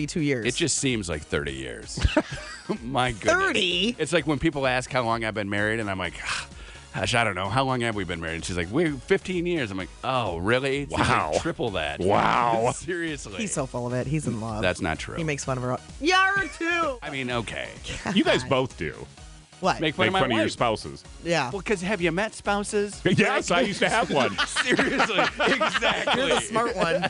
be 2 years. It just seems like 30 years. My goodness. 30? It's like when people ask how long I've been married, and I'm like, gosh, I don't know. How long have we been married? And she's like, 15 years. I'm like, oh, really? It's Wow. like triple that. Wow. Seriously. He's so full of it. He's in love. That's not true. He makes fun of her. You're too. I mean, okay. You guys both do. What? Make fun Make of my fun of your wife. spouses. Yeah. Well, because have you met spouses? Yes, I used to have one. Seriously. Exactly. You're the smart one.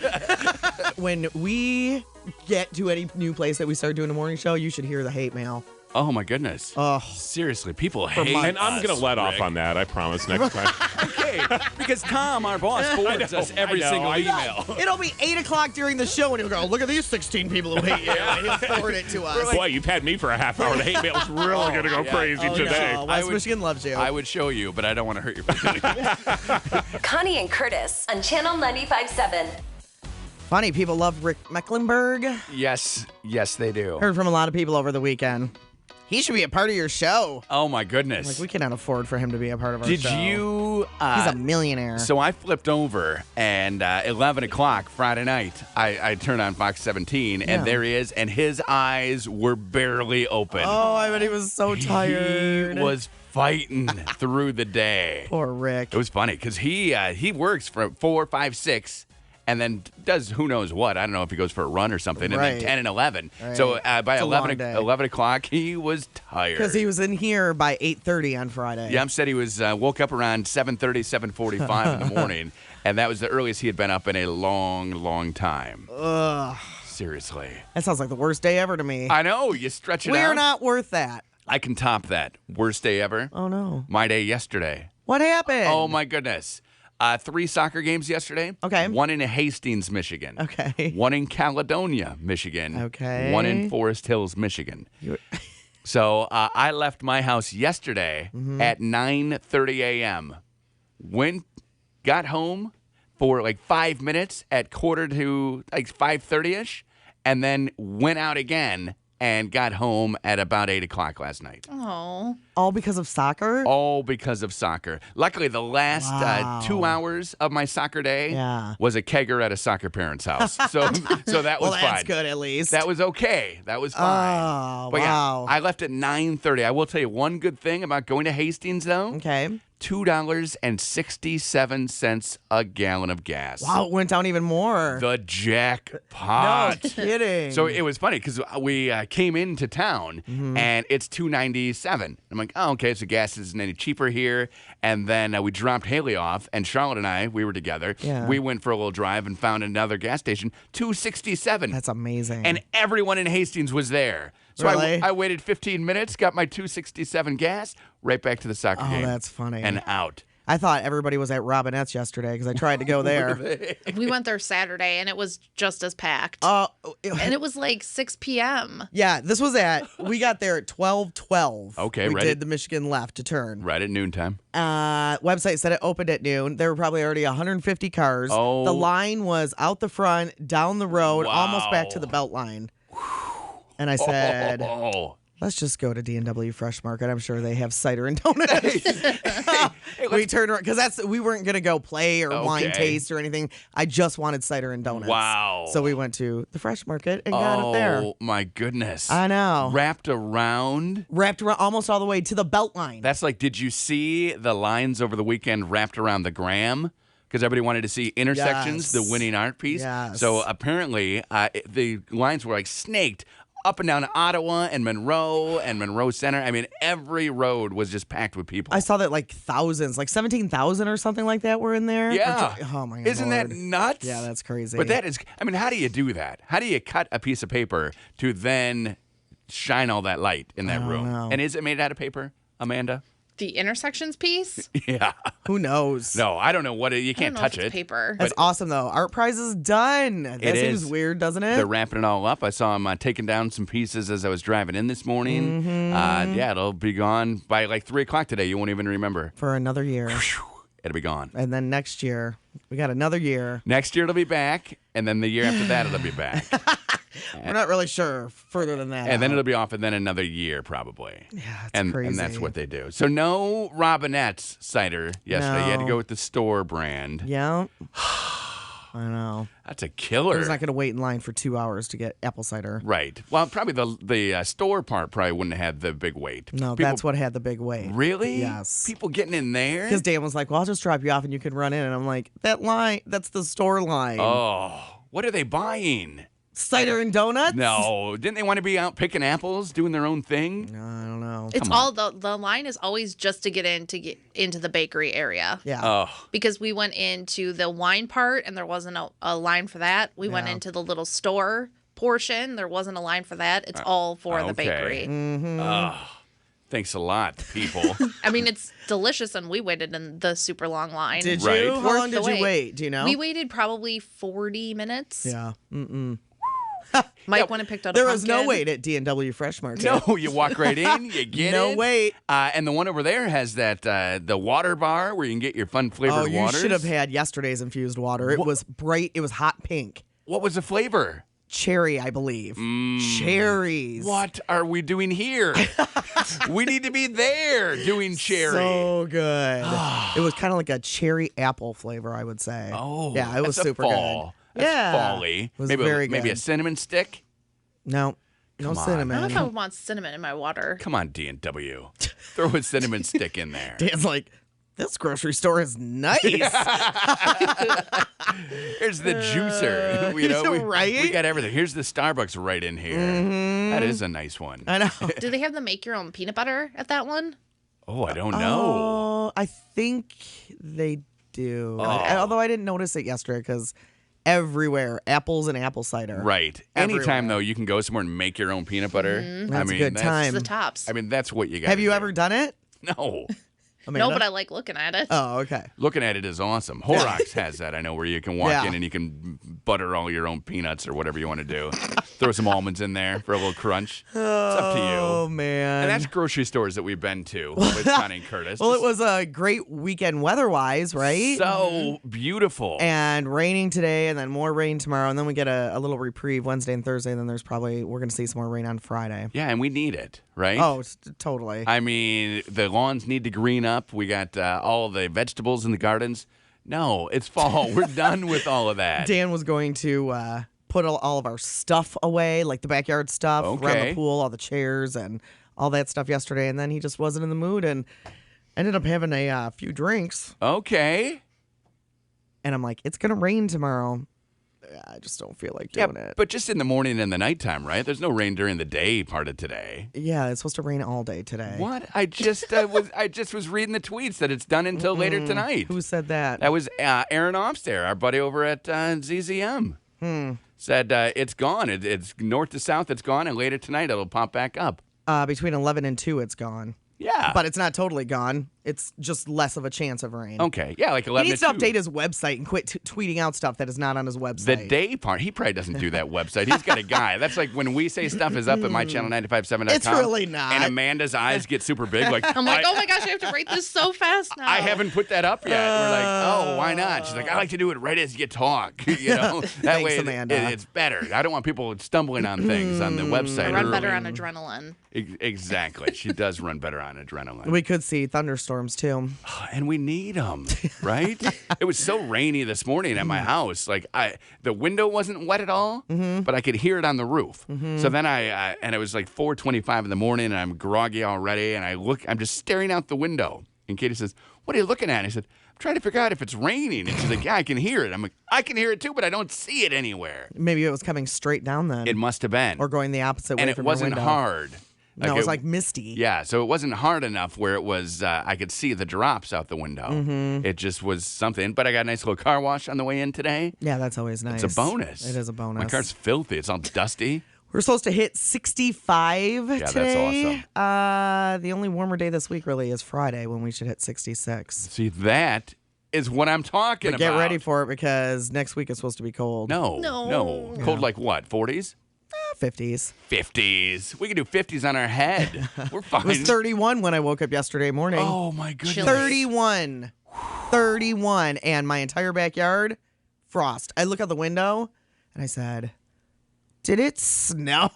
When we get to any new place that we start doing a morning show, you should hear the hate mail. Oh, my goodness. Oh. Seriously, people hate months. And I'm going to let off Rick. on that, I promise, next time. Okay, because Tom, our boss, forwards us every single email. It'll be 8 o'clock during the show, and he'll go, look at these 16 people who hate you. And he'll forward it to us. Boy, you've had me for a half hour. The hate mail's really going to go yeah. crazy Oh, today. no. West Michigan loves you. I would show you, but I don't want to hurt your feelings. Connie and Curtis on Channel 95.7. Funny, people love Rick Mecklenburg. Yes, they do. Heard from a lot of people over the weekend. He should be a part of your show. Oh, my goodness. Like, we cannot afford for him to be a part of our Did show. you... He's a millionaire. So I flipped over, and 11 o'clock Friday night, I turned on Fox 17, Yeah. and there he is, and his eyes were barely open. Oh, I bet he was so tired. He was fighting through the day. Poor Rick. It was funny, because he works from 4, 5, 6, and then does who knows what. I don't know if he goes for a run or something, and Right. then 10 and 11. Right. So by It's a 11, long day. 11 o'clock, he was tired. Because he was in here by 8:30 on Friday. Yum said he was woke up around 7:30, 7:45 in the morning, and that was the earliest he had been up in a long, long time. Ugh. Seriously. That sounds like the worst day ever to me. I know, you stretch it out. We're not worth that. I can top that. Worst day ever. Oh, no. My day yesterday. What happened? Oh, my goodness. 3 soccer games yesterday. Okay. 1 in Hastings, Michigan. Okay. 1 in Caledonia, Michigan. Okay. 1 in Forest Hills, Michigan. You- So I left my house yesterday at 9:30 a.m. Got home for like 5 minutes at quarter to like 5:30ish, and then went out again and got home at about 8 o'clock last night. Oh. All because of soccer? All because of soccer. Luckily, the last Wow. 2 hours of my soccer day Yeah. was a kegger at a soccer parent's house. So that was Well, that's fine. good at least. That was okay. That was fine. Oh, But wow. yeah, I left at 9:30. I will tell you one good thing about going to Hastings, though. Okay. $2.67 a gallon of gas. Wow, it went down even more. The jackpot. No kidding. So it was funny because we came into town and it's $2.97. I'm like, oh, okay, so gas isn't any cheaper here. And then we dropped Haley off, and Charlotte and I, we were together. Yeah. We went for a little drive and found another gas station, $2.67. That's amazing. And everyone in Hastings was there. So Really? I waited 15 minutes, got my $2.67 gas, right back to the soccer Oh, game. that's funny. And out. I thought everybody was at Robinette's yesterday because I tried to go there. We went there Saturday, and it was just as packed. Oh, And it was like 6 p.m. yeah, we got there at 12:12. Okay, we right. did the Michigan left to turn. Right at noontime. Website said it opened at noon. There were probably already 150 cars. Oh. The line was out the front, down the road, almost back to Wow. the belt line. And I said, Oh. let's just go to D&W Fresh Market. I'm sure they have cider and donuts. We turned around because we weren't gonna go play or wine Okay. taste or anything. I just wanted cider and donuts. Wow. So we went to the Fresh Market and got it there. Oh, my goodness. I know. Wrapped around. Wrapped around almost all the way to the belt line. That's like, did you see the lines over the weekend wrapped around the Graham? Because everybody wanted to see Intersections, Yes. the winning art piece. Yes. So apparently the lines were like snaked up and down Ottawa and Monroe Center. I mean, every road was just packed with people. I saw that like thousands, like 17,000 or something like that were in there. Yeah. Oh my God. Isn't that nuts? Yeah, that's crazy. But that is, I mean, how do you do that? How do you cut a piece of paper to then shine all that light in that room? know. And is it made out of paper, Amanda? The intersections piece? Yeah. Who knows? No, I don't know what you I don't can't know touch if it's it. paper. That's awesome though. Art prize is done. That seems is. weird, doesn't it? They're wrapping it all up. I saw them taking down some pieces as I was driving in this morning. Yeah, it'll be gone by like 3 o'clock today. You won't even remember. For another year. It'll be gone. And then next year, we got another year. Next year it'll be back, and then the year after that it'll be back. We're not really sure further than that. And then out. it'll be off, and then another year probably. Yeah, it's and crazy. that's what they do. So no Robinette's cider yesterday. You had to No. go with the store brand. Yeah. I know. That's a I killer. was not going to wait in line for 2 hours to get apple cider. Right. Well, probably the store part probably wouldn't have had the big wait. No, that's what had the big wait. Really? Yes. People getting in there? Because Dan was like, well, I'll just drop you off and you can run in. And I'm like, that line, that's the store line. Oh, what are they buying? Cider and donuts? No, didn't they want to be out picking apples, doing their own thing? No, I don't know. It's all the line is always just to get into the bakery area. Yeah. Oh, Because we went into the wine part and there wasn't a line for that. We went Yeah. into the little store portion. There wasn't a line for that. It's all for the okay. bakery. oh, thanks a lot, people. I mean, it's delicious, and we waited in the super long line. Did Right. you? How Worth long the did you wait. wait? Do you know? We waited probably 40 minutes. Yeah. Mm-mm. Mike went and picked out There a was no pumpkin. wait at D&W Fresh Market. No, you walk right in, you get No in. wait. And the one over there has that the water bar where you can get your fun flavored Oh, you waters. should have had yesterday's infused water. It was bright. It was hot pink. What was the flavor? Cherry, I believe. Cherries. What are we doing here? We need to be there doing cherry. So good. It was kind of like a cherry apple flavor, I would say. Oh, yeah, it was that's a super fall. good. That's Yeah, fall-y. it was maybe very maybe a good. cinnamon stick. No Come on. I cinnamon. don't know if I would want cinnamon in my water. Come on, D&W. Throw a cinnamon stick in there. Dan's like, this grocery store is nice. Here's the juicer. You know, right? we got everything. Here's the Starbucks right in here. That is a nice one. I know. Do they have the make your own peanut butter at that one? Oh, I don't know. Oh, I think they do. Oh. Although I didn't notice it yesterday because everywhere, apples and apple cider. Right. Everywhere. Anytime, though, you can go somewhere and make your own peanut butter. That's a good time. It's the tops. I mean, that's what you got. Have you ever done it? No. Amanda? No, but I like looking at it. Oh, okay. Looking at it is awesome. Horrocks has that, I know, where you can walk Yeah. in and you can butter all your own peanuts or whatever you want to do. Throw some almonds in there for a little crunch. It's up to you. Oh, man. And that's grocery stores that we've been to with Connie and Curtis. well, it was a great weekend weather-wise, right? so beautiful. And raining today, and then more rain tomorrow, and then we get a little reprieve Wednesday and Thursday, and then we're going to see some more rain on Friday. Yeah, and we need it, right? Oh, totally. I mean, the lawns need to green up. We got all the vegetables in the gardens. No, it's fall. We're done with all of that. Dan was going to put all of our stuff away, like the backyard stuff, around Okay. the pool, all the chairs, and all that stuff yesterday, and then he just wasn't in the mood and ended up having a few drinks. Okay. And I'm like, it's going to rain tomorrow. I just don't feel like doing it. But just in the morning and the nighttime, right? There's no rain during the day part of today. Yeah, it's supposed to rain all day today. What? I just was reading the tweets that it's done until later tonight. Who said that? That was Aaron Ofster, our buddy over at ZZM. Said it's gone. It's north to south. It's gone, and later tonight it'll pop back up. Between 11 and 2, it's gone. Yeah. But it's not totally gone. It's just less of a chance of rain. Okay. Yeah, like He 11 needs to 2. update his website and quit tweeting out stuff that is not on his website. The day part, he probably doesn't do that website. He's got a guy. That's like when we say stuff is up at mychannel957.com. It's really not. And Amanda's eyes get super big. Like, I'm like, oh my gosh, I have to write this so fast now. I haven't put that up yet. We're like, oh, why not? She's like, I like to do it right as you talk. You know, that Thanks, way Amanda. it's better. I don't want people stumbling on things on the website. I run better early. on adrenaline. Exactly. She does run better on adrenaline. We could see thunderstorms too. And we need them, right? It was so rainy this morning at my house. Like the window wasn't wet at all, but I could hear it on the roof. So then and it was like 4:25 in the morning, and I'm groggy already. And I'm just staring out the window. And Katie says, "What are you looking at?" And I said, "I'm trying to figure out if it's raining." And she's like, "Yeah, I can hear it." I'm like, "I can hear it too, but I don't see it anywhere." Maybe it was coming straight down then. It must have been, or going the opposite way and it from wasn't your window. hard. No, it was like misty. Yeah, so it wasn't hard enough where it was. I could see the drops out the window. It just was something. But I got a nice little car wash on the way in today. Yeah, that's always nice. It's a bonus. It is a bonus. My car's filthy. It's all dusty. We're supposed to hit 65 that's today. The only warmer day this week really is Friday when we should hit 66. See, that is what I'm talking But about. get ready for it because next week it's supposed to be cold. No. Cold like what? 40s? 50s. 50s. We can do 50s on our head. We're fine. It was 31 when I woke up yesterday morning. Oh, my goodness. Chilly. 31. 31. And my entire backyard, frost. I look out the window and I said, did it snow?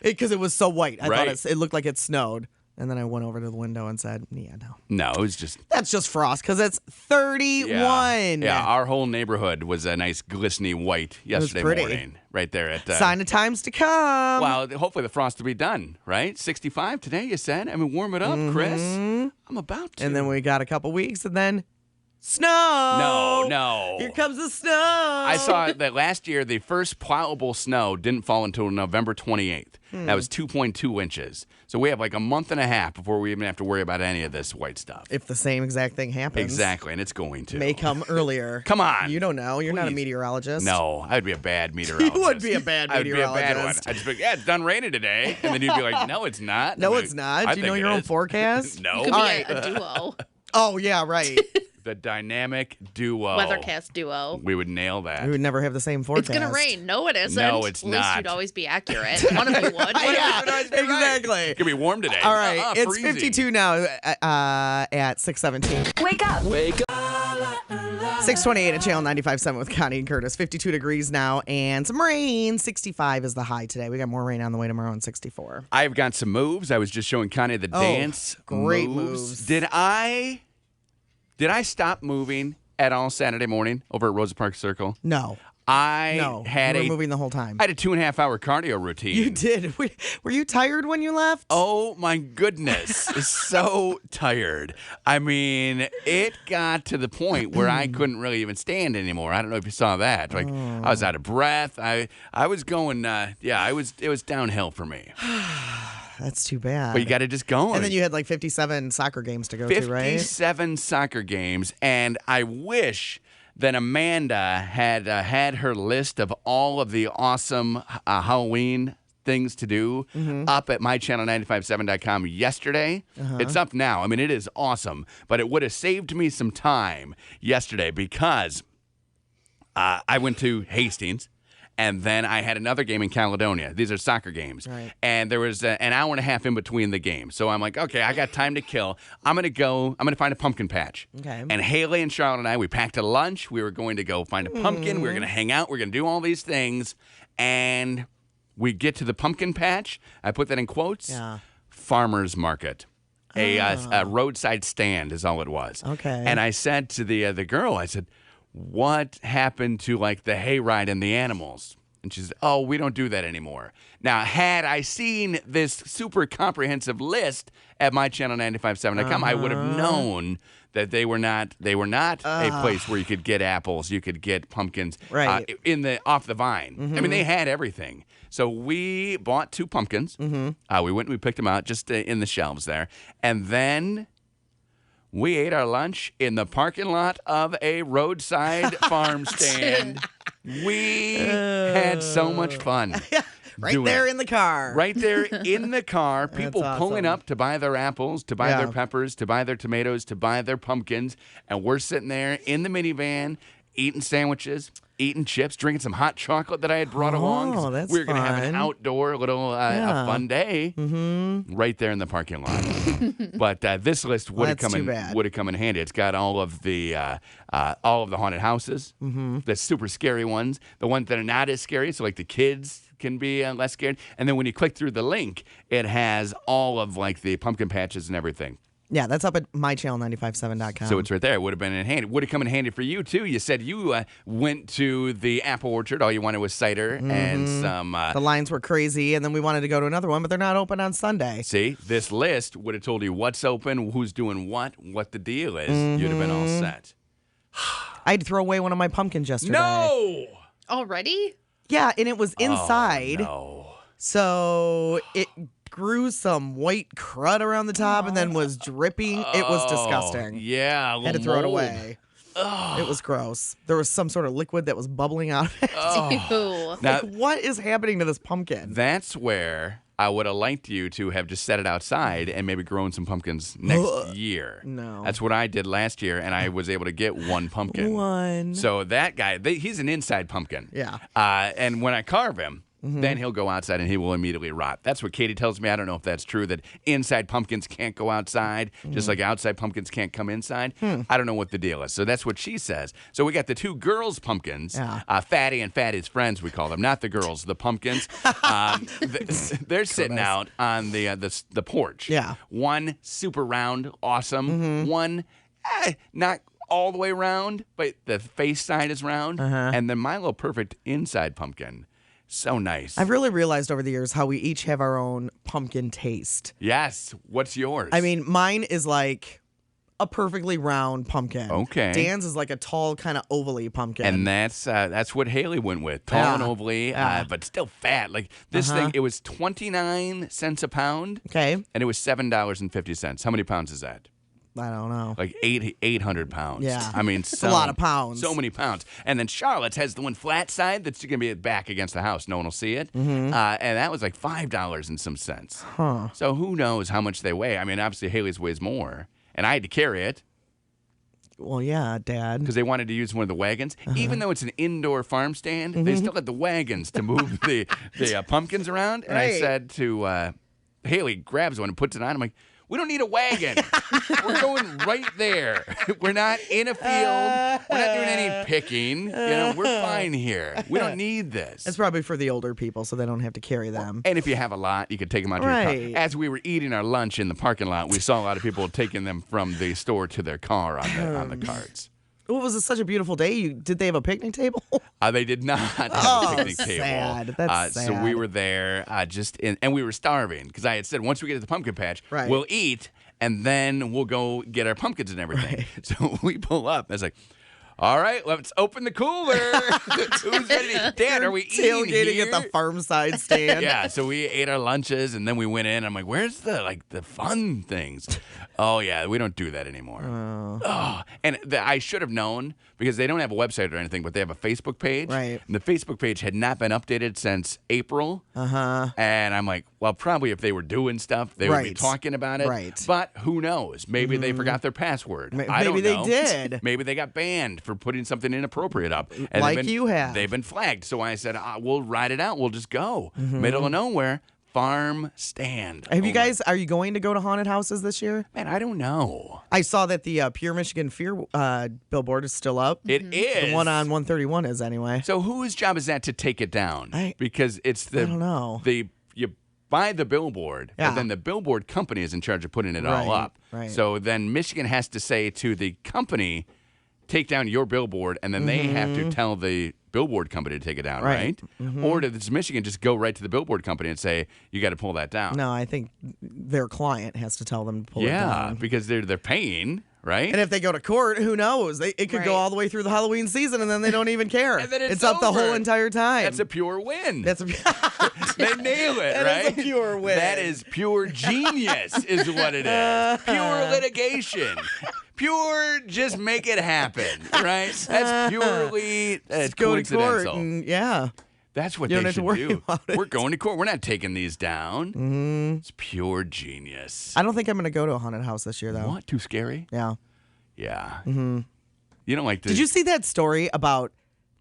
Because it was so white. I Right. thought it looked like it snowed. And then I went over to the window and said, yeah, no. No, it was just. That's just frost because it's 31. Yeah, our whole neighborhood was a nice glistening white yesterday pretty. morning, right there at. Sign of times to come. Well, hopefully the frost will be done, right? 65 today, you said. I mean, warm it up, Chris. I'm about to. And then we got a couple weeks, and then snow. No. Here comes the snow. I saw that last year, the first plowable snow didn't fall until November 28th. That was 2.2 inches. So we have like a month and a half before we even have to worry about any of this white stuff. If the same exact thing happens. Exactly, and it's going to. May come earlier. Come on. You don't know. You're not a Please. meteorologist. No, I'd be a bad meteorologist. You would be a bad I'd be a bad one. meteorologist. I'd just be like, yeah, it's done raining today. And then you'd be like, no, it's not. No, I'm like, it's not. I Do you know think your it own is. forecast? No. You could All be right. a duo. Oh, yeah, right. The dynamic duo. Weathercast duo. We would nail that. We would never have the same forecast. It's gonna rain. No, it isn't. No, it's At least not. you'd always be accurate. One of you would. Yeah, exactly. It's going to be warm today. All right, it's freezing. 52 now at 6:17. Wake up. 6:28 at Channel 95.7 with Connie and Curtis. 52 degrees now and some rain. 65 is the high today. We got more rain on the way tomorrow and 64. I've got some moves. I was just showing Connie the dance. great moves. Did I stop moving at all Saturday morning over at Rosa Park Circle? No. I No. had you were moving the whole time. I had a 2.5 hour cardio routine. You did. Were you tired when you left? Oh my goodness. So tired. I mean, it got to the point where I couldn't really even stand anymore. I don't know if you saw that. Like I was out of breath. I was going it was downhill for me. That's too bad. But you got to just go. And then you had like 57 soccer games to go to, right? 57 soccer games, and I wish that Amanda had had her list of all of the awesome Halloween things to do up at mychannel957.com yesterday. It's up now. I mean, it is awesome, but it would have saved me some time yesterday because I went to Hastings. And then I had another game in Caledonia. These are soccer games. Right. And there was an hour and a half in between the games. So I'm like, okay, I got time to kill. I'm going to find a pumpkin patch. Okay. And Haley and Charlotte and I, we packed a lunch. We were going to go find a pumpkin. We were going to hang out. We are going to do all these things. And we get to the pumpkin patch. I put that in quotes. Yeah. Farmer's market. A roadside stand is all it was. Okay. And I said to the girl, I said, what happened to like the hayride and the animals? And she said, oh, we don't do that anymore. Now, had I seen this super comprehensive list at mychannel957.com, I would have known that they were not a place where you could get apples, you could get pumpkins Right. off the vine. I mean, they had everything. So we bought 2 pumpkins. We went and we picked them out just in the shelves there. And then we ate our lunch in the parking lot of a roadside farm stand. We had so much fun. Right doing there it. in the car. Right there in the car, people That's pulling awesome. up to buy their apples, to buy Yeah. their peppers, to buy their tomatoes, to buy their pumpkins. And we're sitting there in the minivan, eating sandwiches, eating chips, drinking some hot chocolate that I had brought along. 'Cause that's we were going to have an fun. outdoor little Yeah. a fun day right there in the parking lot. But this list would have That's come too bad. in handy. It's got all of the haunted houses, the super scary ones, the ones that are not as scary, so like the kids can be less scared. And then when you click through the link, it has all of like the pumpkin patches and everything. Yeah, that's up at mychannel957.com. So it's right there. It would have been in handy. Would have come in handy for you, too. You said you went to the apple orchard. All you wanted was cider and some... the lines were crazy, and then we wanted to go to another one, but they're not open on Sunday. see, this list would have told you what's open, who's doing what the deal is. You'd have been all set. I had to throw away one of my pumpkins yesterday. No! Already? Yeah, and it was inside. No. So it grew some white crud around the top and then was dripping. It was disgusting. Yeah. a Had to little throw it mold. away. It was gross. There was some sort of liquid that was bubbling out of it. Ew. Now, Like, what is happening to this pumpkin? that's where I would have liked you to have just set it outside and maybe grown some pumpkins next year. No. That's what I did last year, and I was able to get one pumpkin. One. So that guy, he's an inside pumpkin. Yeah. And when I carve him, then he'll go outside and he will immediately rot. That's what Katie tells me. I don't know if that's true, that inside pumpkins can't go outside, just like outside pumpkins can't come inside. I don't know what the deal is. So that's what she says. So we got the two girls' pumpkins, Fatty and Fatty's friends, we call them, not the girls, the pumpkins. They're sitting out on the porch. Yeah. One super round, awesome. One, not all the way round, but the face side is round. And then my little perfect inside pumpkin. So nice. I've really realized over the years how we each have our own pumpkin taste. Yes. What's yours? I mean, mine is like a perfectly round pumpkin. Okay. Dan's is like a tall, kind of ovally pumpkin. And that's what Haley went with. Tall and ovally, but still fat. Like this thing, it was 29 cents a pound. Okay. And it was $7.50. How many pounds is that? I don't know. Like 800 pounds. Yeah. I mean, It's a lot of pounds. So many pounds. And then Charlotte's has the one flat side that's going to be back against the house. No one will see it. And that was like $5 and some cents. So who knows how much they weigh? I mean, obviously Haley's weighs more. And I had to carry it Well, yeah, Dad. because they wanted to use one of the wagons. Even though it's an indoor farm stand, they still had the wagons to move the pumpkins around. And I Right. said to Haley, grabs one and puts it on. I'm like, we don't need a wagon. We're going right there. We're not in a field. We're not doing any picking. We're fine here. We don't need this. It's probably for the older people, so they don't have to carry them. And if you have a lot, you could take them out to your Right. car. As we were eating our lunch in the parking lot, we saw a lot of people taking them from the store to their car on the carts. Well, was it such a beautiful day? Did they have a picnic table? They did not have a picnic table. Sad. That's So we sad. were there and we were starving because I had said once we get to the pumpkin patch, Right. we'll eat and then we'll go get our pumpkins and everything. So we pull up. I was like, all right, let's open the cooler. Who's ready? Dad, are we eating Tailgating here? at the farm side stand. Yeah, so we ate our lunches and then we went in. I'm like, where's the fun things? Oh yeah, we don't do that anymore. And I should have known because they don't have a website or anything, but they have a Facebook page. Right. And the Facebook page had not been updated since April. And I'm like, well, probably if they were doing stuff, they would be Right. talking about it. Right. But who knows? Maybe they forgot their password. I don't Maybe they know. did. Maybe they got banned for putting something inappropriate up. And Like they've been- you have. They've been flagged. So I said, we'll ride it out. We'll just go. Middle of nowhere, farm stand. Have you Oh, guys? Are you going to go to haunted houses this year? Man, I don't know. I saw that the Pure Michigan Fear billboard is still up. It is. The one on 131 is anyway. So whose job is that to take it down? I Because it's the don't know. You buy the billboard, Yeah. but then the billboard company is in charge of putting it all Right, up. right. So then Michigan has to say to the company, take down your billboard, and then they have to tell the billboard company to take it down, right? Right. Or does Michigan just go right to the billboard company and say, you got to pull that down? No, I think their client has to tell them to pull it Yeah, down. because they're paying, right? And if they go to court, who knows? It could go Right. all the way through the Halloween season, and then they don't even care. And then it's up the over. whole entire time. That's a pure win. That's a They nail it, That right? is a pure win. That is pure genius, is what it is. Pure litigation. Pure, just make it happen, right? That's purely go to court coincidental. and That's what You don't they have to should worry do. about it. We're going to court. We're not taking these down. It's pure genius. I don't think I'm going to go to a haunted house this year, though. What? Too scary? Yeah. Yeah. You don't like the... Did you see that story about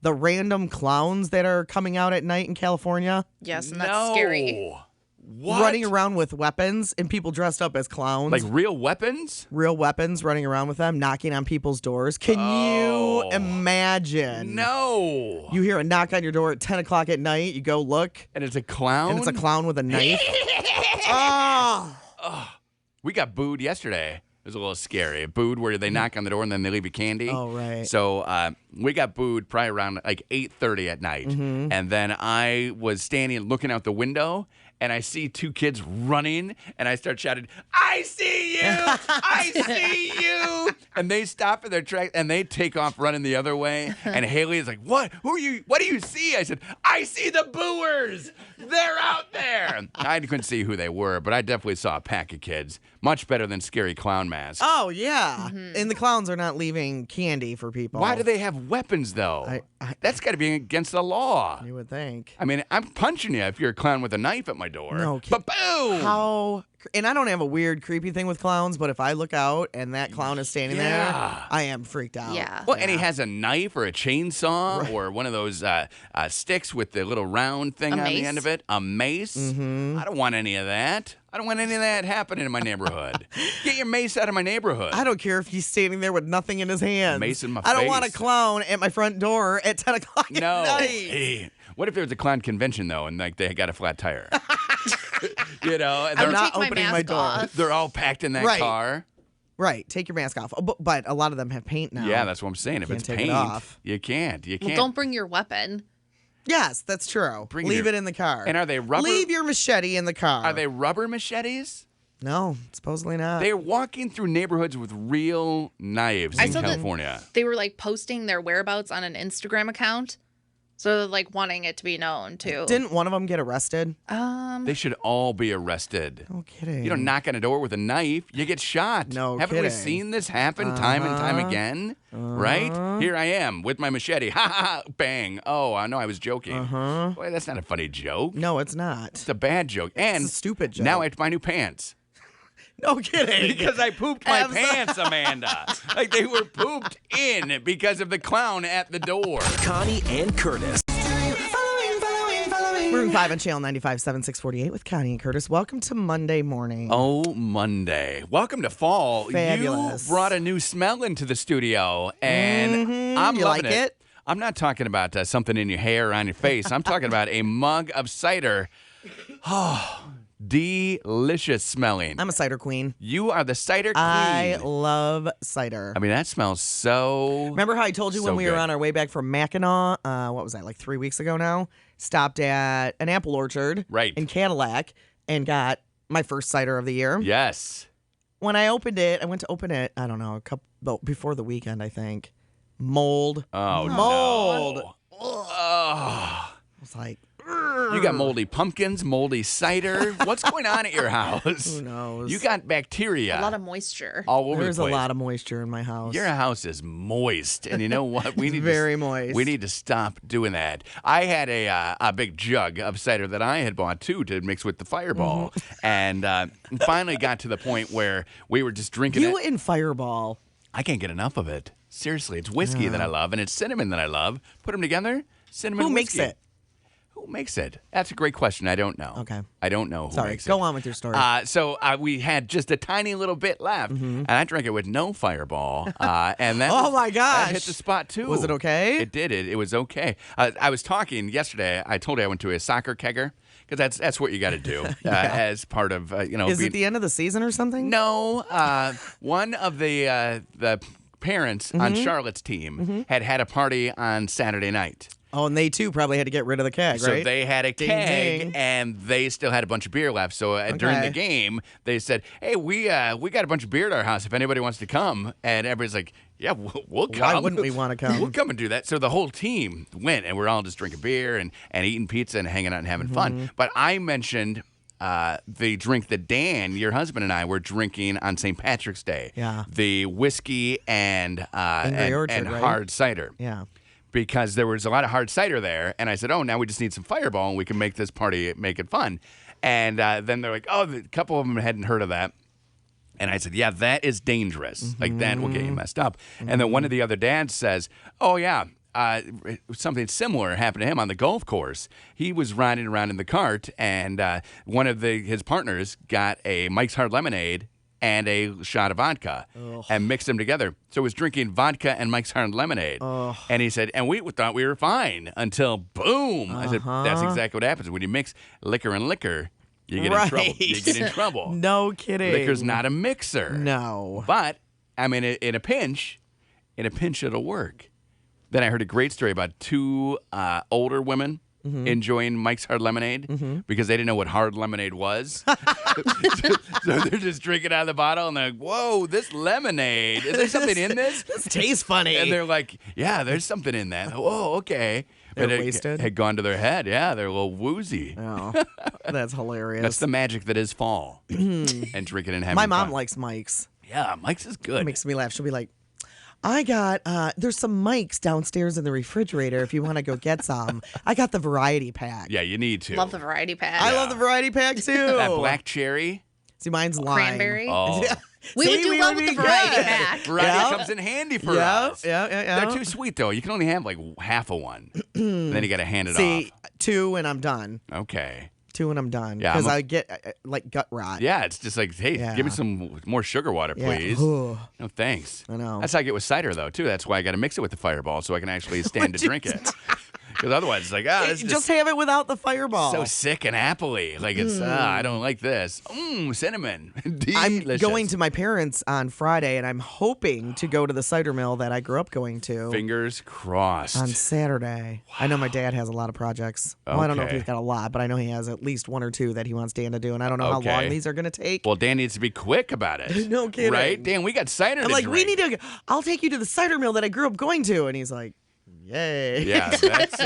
the random clowns that are coming out at night in California? Yes, and that's scary. What? Running around with weapons and people dressed up as clowns. Like real weapons? real weapons running around with them, knocking on people's doors. Can you imagine? No. You hear a knock on your door at 10 o'clock at night. You go look, And it's a clown? and it's a clown with a knife. Oh! We got booed yesterday. It was a little scary. Booed where they knock on the door and then they leave you candy. Oh, right. So we got booed probably around like 8:30 at night. And then I was standing looking out the window and I see two kids running and I start shouting, I see you! I see you! And they stop in their tracks and they take off running the other way. And Haley is like, what? Who are you? What do you see? I said, I see the booers! They're out there! I couldn't see who they were, but I definitely saw a pack of kids. Much better than scary clown masks. Oh, yeah. And the clowns are not leaving candy for people. Why do they have weapons, though? That's got to be against the law. You would think. I mean, I'm punching you if you're a clown with a knife at my door. No, but boom! How? And I don't have a weird, creepy thing with clowns, but if I look out and that clown is standing there, I am freaked out. Yeah. Well, and he has a knife or a chainsaw or one of those sticks with the little round thing on the end of it. A mace. I don't want any of that. I don't want any of that happening in my neighborhood. Get your mace out of my neighborhood. I don't care if he's standing there with nothing in his hands. Mace in my I don't want a face. clown at my front door at 10 o'clock at No. night. Hey, what if there was a clown convention, though, and like they got a flat tire? You know, and I'm they're, not take my opening my mask door. off. they're all packed in that Right. car. Right. Take your mask off. Oh, but a lot of them have paint now. Yeah, that's what I'm saying. If Can't it's take it paint, off. you can't. You Well, can't. don't bring your weapon. Yes, that's true. Leave it in the car. And are they rubber? Leave your machete in the car. Are they rubber machetes? No, supposedly not. They're walking through neighborhoods with real knives I in saw that- California. They were like posting their whereabouts on an Instagram account. So like wanting it to be known too. Didn't one of them get arrested? They should all be arrested. No kidding. You don't knock on a door with a knife, you get shot. No Haven't we kidding. seen this happen time and time again? Right? Here I am with my machete. Ha ha ha! Bang. Oh, I know I was joking. Boy, that's not a funny joke. No, it's not. It's a bad joke. And It's a stupid joke. now I have to buy new pants. No kidding. Because I pooped my Abs- pants, Amanda. Like they were pooped in because of the clown at the door. Connie and Curtis. Maroon 5 on Channel 95, 7648 with Connie and Curtis. Welcome to Monday morning. Oh, Monday. Welcome to fall. Fabulous. You brought a new smell into the studio, and I'm You loving like it? I'm not talking about something in your hair or on your face. I'm talking about a mug of cider. Oh, delicious smelling. I'm a cider queen. You are the cider queen. I love cider. I mean, that smells so... Remember how I told you so when we were good. on our way back from Mackinac, what was that, like 3 weeks ago now? Stopped at an apple orchard Right. in Cadillac and got my first cider of the year. Yes. When I opened it, I went to open it, I don't know, before the weekend, I think. Mold. Oh, Mold. no. Oh. I was like, You got moldy pumpkins, moldy cider. What's going on at your house? who knows? You got bacteria A lot of moisture. all over There's the a place. lot of moisture in my house. Your house is moist, and you know what? We need very to, moist. We need to stop doing that. I had a big jug of cider that I had bought too to mix with the Fireball, and finally got to the point where we were just drinking You it. and Fireball. I can't get enough of it. Seriously, it's whiskey that I love, and it's cinnamon that I love. Put them together, cinnamon. Who makes whiskey. it? Who makes it? That's a great question. I don't know. Okay. I don't know who Sorry, makes it. go on with your story. So we had just a tiny little bit left, and I drank it with no Fireball, and that Oh, my that hit gosh. the spot too. Was it okay? It did. It was okay. I was talking yesterday. I told you I went to a soccer kegger because that's what you got to do as part of Is being, it the end of the season or something? no, one of the parents on Charlotte's team had a party on Saturday night. Oh, and they too probably had to get rid of the keg, So right? they had a Ding, keg, ding. and they still had a bunch of beer left. So during the Okay. game, they said, "Hey, we got a bunch of beer at our house. If anybody wants to come," and everybody's like, "Yeah, we'll come. Why wouldn't we wanna come? We'll come and do that." So the whole team went, and we're all just drinking beer and eating pizza and hanging out and having Mm-hmm. fun. But I mentioned the drink that Dan, your husband, and I were drinking on St. Patrick's Day. Yeah. The whiskey and Orchard, and right? hard cider. Yeah. Because there was a lot of hard cider there, and I said, "Oh, now we just need some Fireball, and we can make this party make it fun." And then they're like, "Oh, a couple of them hadn't heard of that." And I said, "Yeah, that is dangerous. Like that will get you messed up." And then one of the other dads says, "Oh yeah, something similar happened to him on the golf course. He was riding around in the cart, and one of his partners got a Mike's Hard Lemonade and a shot of vodka and mixed them together. So he was drinking vodka and Mike's Hard Lemonade. And he said, and we thought we were fine until boom. I said, that's exactly what happens. When you mix liquor and liquor, you get in trouble. Right. You get in trouble. No kidding. Liquor's not a mixer. No. But, I mean, in a pinch, it'll work. Then I heard a great story about two older women enjoying Mike's Hard Lemonade because they didn't know what hard lemonade was. so they're just drinking out of the bottle and they're like, "Whoa, this lemonade. Is there something in this?" This tastes funny. And they're like, "Yeah, there's something in that." Oh, okay. They're But it wasted? had gone to their head. Yeah, they're a little woozy. Oh, that's hilarious. That's the magic that is fall and drinking and having My mom fun. likes Mike's. Yeah, Mike's is good. It makes me laugh. She'll be like, I got, there's some mics downstairs in the refrigerator if you want to go get some. I got the variety pack. Yeah, you need to. Love the variety pack. I love the variety pack too. That black cherry. See, mine's lime. Cranberry. Oh. We would do well with the variety good. pack. Variety comes in handy for us. Yeah. They're too sweet, though. You can only have like half of one. Then you got to hand it See, off. 2 and I'm done. Okay. 2 and I'm done. Yeah, Because I'm a- I get like gut rot. Yeah, it's just like, hey, Yeah. give me some more sugar water, Yeah. please. Ugh. No, thanks. I know. That's how I get with cider, though, too. That's why I got to mix it with the Fireball so I can actually stand to drink it. Because otherwise, it's like, this is Just have it without the Fireball. so sick and appley. Like, it's, I don't like this. Cinnamon. I'm Delicious. going to my parents on Friday, and I'm hoping to go to the cider mill that I grew up going to Fingers crossed. on Saturday. I know my dad has a lot of projects. Well, I don't know if Okay. he's got a lot, but I know he has at least 1 or 2 that he wants Dan to do, and I don't know how Okay. long these are going to take. Well, Dan needs to be quick about it. No kidding. Right? Dan, we got cider I'm to like, we drink. need to. I'll take you to the cider mill that I grew up going to, and he's like, yay! Yeah, that's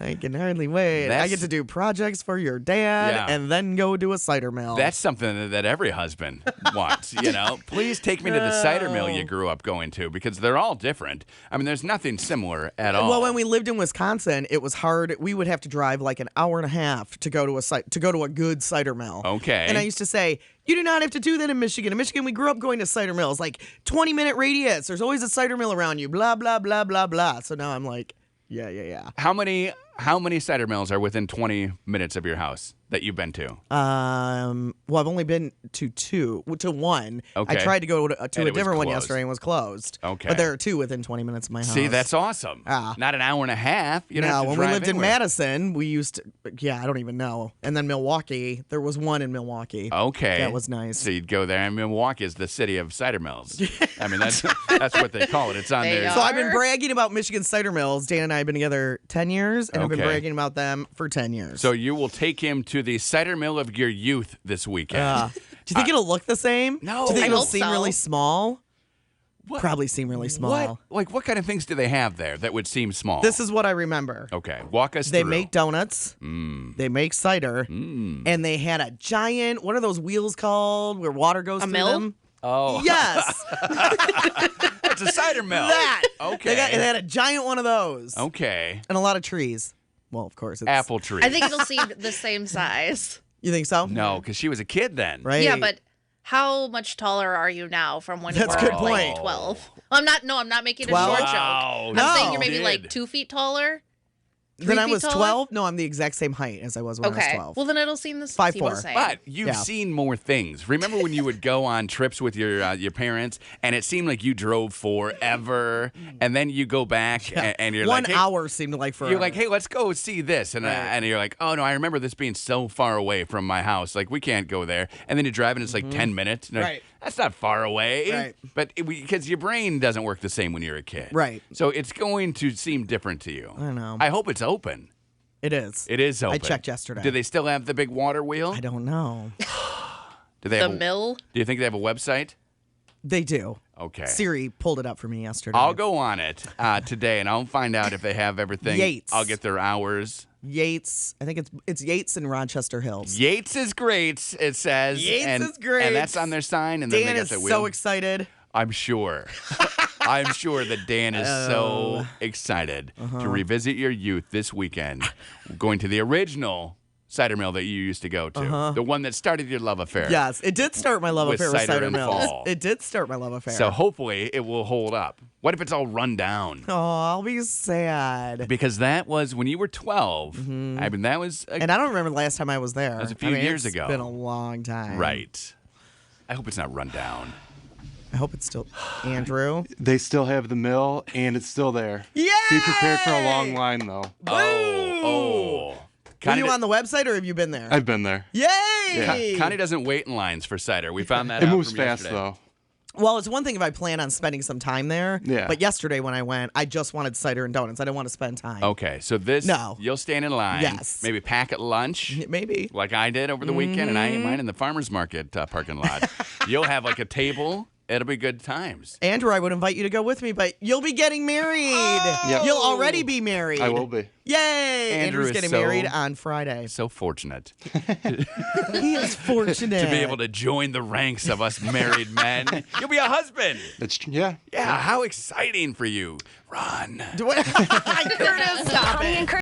I can hardly wait. I That's- get to do projects for your dad, Yeah. and then go to a cider mill. that's something that every husband wants, you know? Please take me to the cider mill you grew up going to because they're all different. I mean, there's nothing similar at all. Well, when we lived in Wisconsin, it was hard. We would have to drive like an hour and a half to go to a good cider mill. Okay. And I used to say, you do not have to do that in Michigan. In Michigan, we grew up going to cider mills, like 20-minute radius. There's always a cider mill around you. Blah blah blah blah blah. So now I'm like, yeah. How many cider mills are within 20 minutes of your house that you've been to? Well, I've only been to 1. Okay. I tried to go to And a it was different one closed. yesterday and was closed. Okay. But there are 2 within 20 minutes of my house. See, that's awesome. Ah. Not an hour and a half. You don't have No, to when we drive lived in anywhere. Madison, we used to, I don't even know. And then Milwaukee, there was 1 in Milwaukee. Okay. That was nice. So you'd go there, and Milwaukee is the city of cider mills. I mean, that's what they call it. It's on They there. So I've been Are? bragging about Michigan cider mills. Dan and I have been together 10 years, and I've been Okay. bragging about them for 10 years. So you will take him to the cider mill of your youth this weekend. do you think it'll look the same? No. Do you think I it'll hope seem so. really small? What? Probably seem really small. What kind of things do they have there that would seem small? This is what I remember. okay. Walk us They through. make donuts. They make cider. And they had a giant, what are those wheels called where water goes through mill? them? Oh, Yes. it's a cider mill. that. Okay. They had a giant one of those. Okay. And a lot of trees. Well, of course. It's, Apple tree. I think it'll seem the same size. You think so? no, because she was a kid then. Right? Yeah, but how much taller are you now from when That's a you were good point. like 12? I'm not making 12? a short Wow, joke. no. I'm saying you're maybe Did. like 2 feet taller. Then 3 I feet was taller? 12? No, I'm the exact same height as I was when I was Okay. 12. Well, then it'll seem the 5'4". same. But you've Yeah. seen more things. Remember when you would go on trips with your parents, and it seemed like you drove forever, and then you go back and you're 1 like, hey, hour seemed like forever. you're like, hey, let's go see this, and you're like, oh no, I remember this being so far away from my house, like we can't go there. And then you drive, and it's like 10 minutes. And you're like, Right. that's not far away. Right. But because your brain doesn't work the same when you're a kid. Right. So it's going to seem different to you. I know. I hope it's open. It is. It is open. I checked yesterday. Do they still have the big water wheel? I don't know. Do they The have mill? Do you think they have a website? They do. Okay. Siri pulled it up for me yesterday. I'll go on it today, and I'll find out if they have everything. Yates. I'll get their hours. Yates. I think it's Yates in Rochester Hills. Yates is great, it says. Yates and, is great. And that's on their sign, and then Dan they got is the wheel. so excited. I'm sure. I'm sure that Dan is so excited to revisit your youth this weekend, going to the original cider mill that you used to go to, the one that started your love affair. Yes, it did start my love With affair with cider cider in mills. fall. It did start my love affair. So hopefully it will hold up. What if it's all run down? oh, I'll be sad. Because that was when you were 12. I mean, that was And I don't remember the last time I was there. was a few years it's ago. Been a long time. right. I hope it's not run down. I hope it's still Andrew. They still have the mill, and it's still there. Yeah. Be prepared for a long line, though. Oh. Were Connie, you on the website or have you been there? I've been there. Yay! Connie doesn't wait in lines for cider. We found that It out moves from fast, yesterday. though. Well, it's one thing if I plan on spending some time there. Yeah. But yesterday when I went, I just wanted cider and donuts. I didn't want to spend time. Okay, so this, No. you'll stand in line. Yes. Maybe pack at lunch. Maybe. Like I did over the weekend, and I ate mine in the farmer's market parking lot. You'll have like a table It'll be good times. Andrew, I would invite you to go with me, but you''ll be getting married. Yeah. You'll already be married. I will be. Yay! Andrew Andrew's is getting so- married on Friday. So fortunate He is fortunate. to be able to join the ranks of us married men. You'll be a husband. Yeah. Yeah, how exciting for you. Run. Curtis, stop Connie it. and Curtis.